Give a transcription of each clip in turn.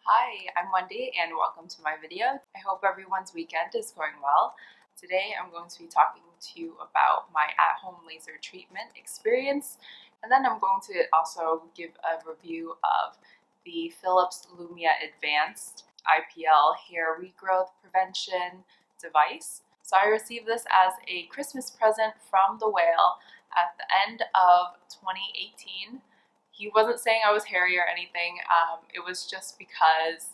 Hi, I'm Wendy and welcome to my video. I hope everyone's weekend is going well. Today I'm going to be talking to you about my at-home laser treatment experience, and then I'm going to also give a review of the Philips Lumea Advanced IPL hair regrowth prevention device. So I received this as a Christmas present from the whale at the end of 2018. He wasn't saying I was hairy or anything. It was just because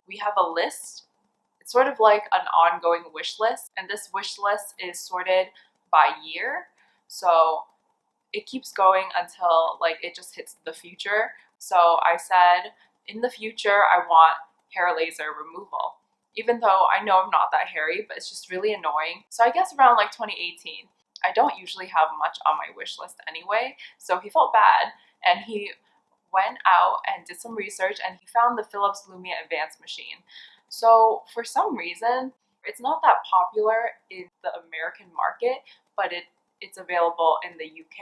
we have a list. It's sort of like an ongoing wish list, and this wish list is sorted by year. So it keeps going until like it just hits the future. So I said, in the future, I want hair laser removal. Even though I know I'm not that hairy, but it's just really annoying. So I guess around like 2018, I don't usually have much on my wish list anyway. So he felt bad, and he went out and did some research, and he found the Philips Lumea Advanced machine. So for some reason, it's not that popular in the American market, but it's available in the UK.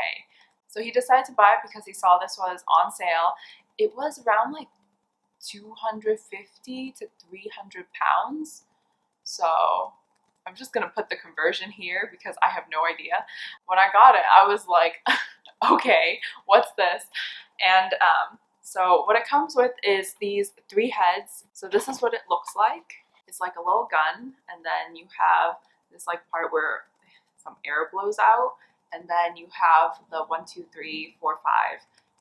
So he decided to buy it because he saw this was on sale. It was around like 250 to 300 pounds. So I'm just gonna put the conversion here because I have no idea. When I got it, I was like, okay, what's this? And so what it comes with is these 3 heads. So this is what it looks like. It's like a little gun, and then you have this like part where some air blows out, and then you have the 1, 2, 3, 4, 5,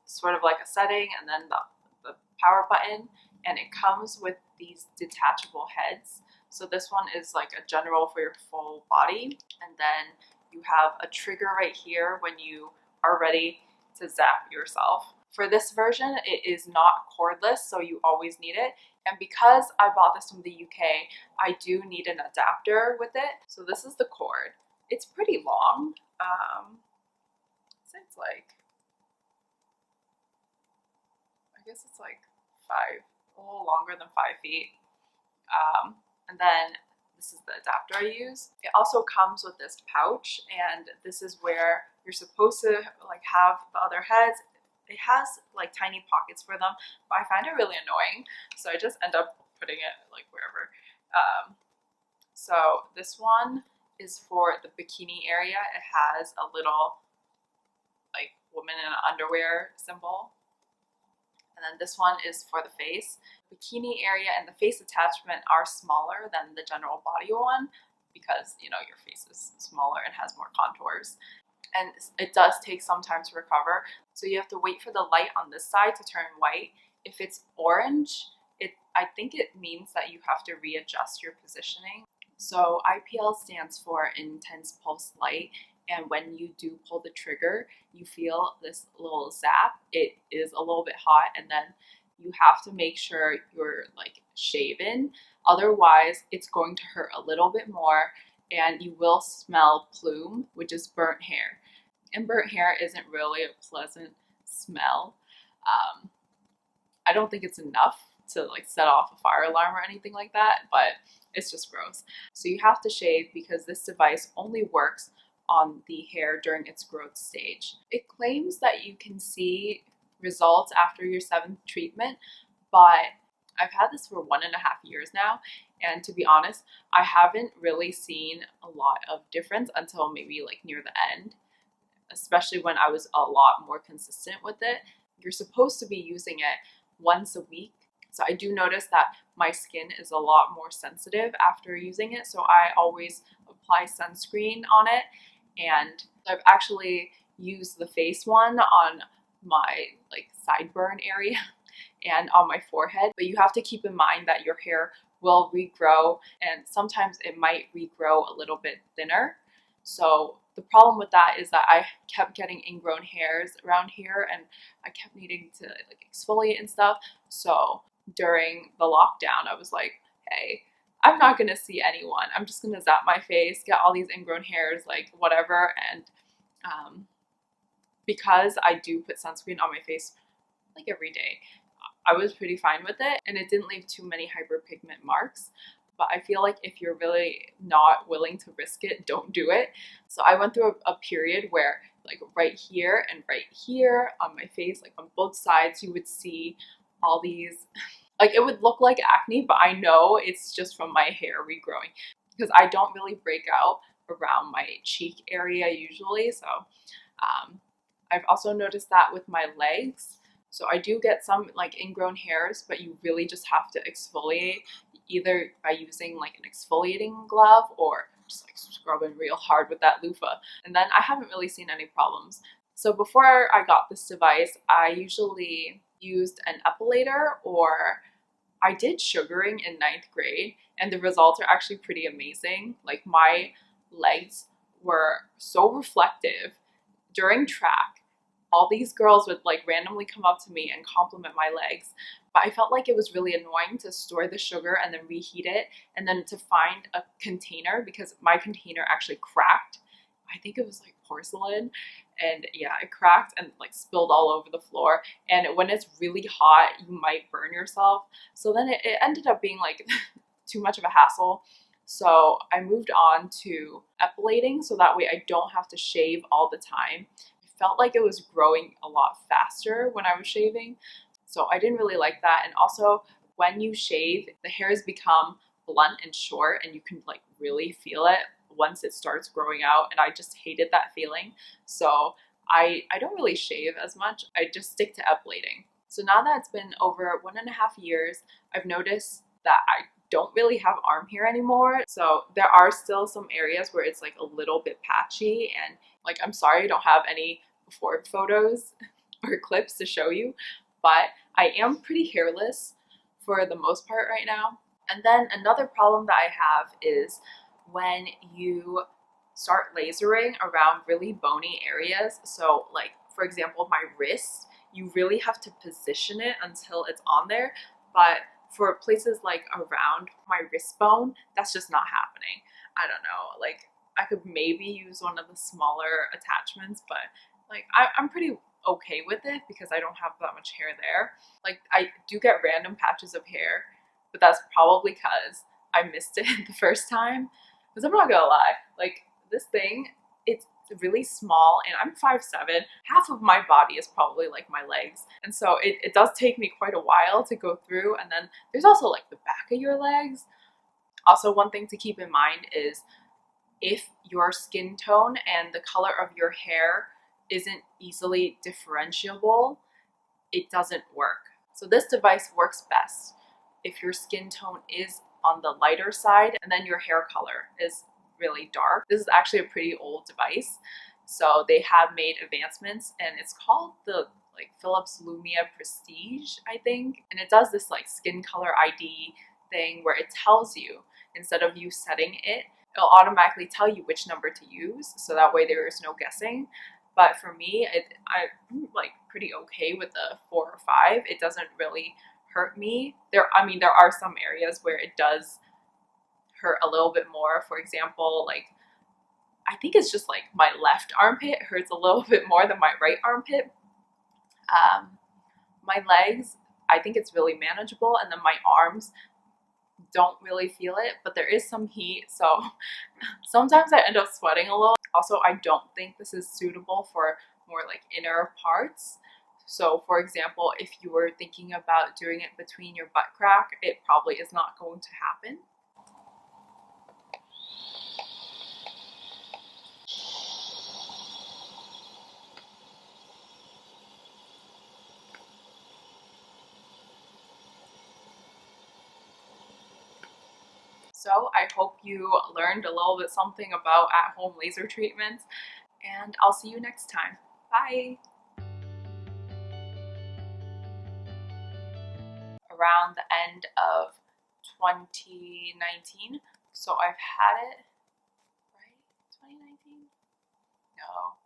sort of like a setting, and then the power button, and it comes with these detachable heads. So this one is like a general for your full body, and then you have a trigger right here when you are ready to zap yourself. For this version, it is not cordless, so you always need it. And because I bought this from the UK, I do need an adapter with it. So this is the cord. It's pretty long. So it's like, I guess it's like a little longer than 5 feet. And then this is the adapter I use. It also comes with this pouch, and this is where you're supposed to like have the other heads. It has like tiny pockets for them, but I find it really annoying, so I just end up putting it like wherever. So this one is for the bikini area. It has a little like woman in an underwear symbol. And then this one is for the face. The bikini area and the face attachment are smaller than the general body one because, you know, your face is smaller and has more contours. And it does take some time to recover. So you have to wait for the light on this side to turn white. If it's orange, I think it means that you have to readjust your positioning. So IPL stands for intense pulse light. And when you do pull the trigger, you feel this little zap. It is a little bit hot, and then you have to make sure you're like shaven. Otherwise, it's going to hurt a little bit more, and you will smell plume, which is burnt hair. And burnt hair isn't really a pleasant smell. I don't think it's enough to like set off a fire alarm or anything like that, but it's just gross. So you have to shave because this device only works on the hair during its growth stage. It claims that you can see results after your 7th treatment, but I've had this for 1.5 years now, and to be honest, I haven't really seen a lot of difference until maybe like near the end, especially when I was a lot more consistent with it. You're supposed to be using it once a week. So I do notice that my skin is a lot more sensitive after using it, so I always apply sunscreen on it. And I've actually used the face one on my like sideburn area and on my forehead, but you have to keep in mind that your hair will regrow, and sometimes it might regrow a little bit thinner. So the problem with that is that I kept getting ingrown hairs around here, and I kept needing to like exfoliate and stuff. So during the lockdown, I was like, hey, I'm not gonna see anyone. I'm just gonna zap my face, get all these ingrown hairs, like whatever. And because I do put sunscreen on my face like every day, I was pretty fine with it, and it didn't leave too many hyperpigment marks. But I feel like if you're really not willing to risk it, don't do it. So I went through a period where like right here and right here on my face, like on both sides, you would see all these Like, it would look like acne, but I know it's just from my hair regrowing because I don't really break out around my cheek area usually. So I've also noticed that with my legs. So I do get some like ingrown hairs, but you really just have to exfoliate either by using like an exfoliating glove or just like scrubbing real hard with that loofah. And then I haven't really seen any problems. So before I got this device, I usually used an epilator, or I did sugaring in 9th grade, and the results are actually pretty amazing. Like, my legs were so reflective during track. All these girls would like randomly come up to me and compliment my legs, but I felt like it was really annoying to store the sugar and then reheat it and then to find a container, because my container actually cracked. I think it was like porcelain, and yeah, it cracked and like spilled all over the floor. And when it's really hot, you might burn yourself. So then it ended up being like too much of a hassle. So I moved on to epilating, so that way I don't have to shave all the time. It felt like it was growing a lot faster when I was shaving, so I didn't really like that. And also, when you shave, the hairs become blunt and short, and you can like really feel it once it starts growing out, and I just hated that feeling. So I don't really shave as much. I just stick to epilating. So now that it's been over 1.5 years, I've noticed that I don't really have arm hair anymore. So there are still some areas where it's like a little bit patchy, and like, I'm sorry I don't have any before photos or clips to show you, but I am pretty hairless for the most part right now. And then another problem that I have is when you start lasering around really bony areas. So like, for example, my wrist, you really have to position it until it's on there. But for places like around my wrist bone, that's just not happening. I don't know, like, I could maybe use one of the smaller attachments, but like, I'm pretty okay with it because I don't have that much hair there. Like, I do get random patches of hair, but that's probably because I missed it the first time. Because I'm not gonna lie, like, this thing, it's really small, and I'm 5'7". Half of my body is probably like my legs, and so it does take me quite a while to go through. And then there's also like the back of your legs. Also, one thing to keep in mind is if your skin tone and the color of your hair isn't easily differentiable, it doesn't work. So this device works best if your skin tone is on the lighter side and then your hair color is really dark. This is actually a pretty old device, so they have made advancements, and it's called the like Philips Lumea Prestige, I think, and it does this like skin color ID thing where it tells you, instead of you setting it, it'll automatically tell you which number to use, so that way there is no guessing. But for me, I'm like pretty okay with the 4 or 5. It doesn't really hurt me. There are some areas where it does hurt a little bit more. For example, like, I think it's just like my left armpit hurts a little bit more than my right armpit. My legs, I think it's really manageable, and then my arms don't really feel it, but there is some heat, so sometimes I end up sweating a little. Also, I don't think this is suitable for more like inner parts. So for example, if you were thinking about doing it between your butt crack, it probably is not going to happen. So I hope you learned a little bit something about at-home laser treatments, and I'll see you next time. Bye! Around the end of 2019, so I've had it, right? 2019? No.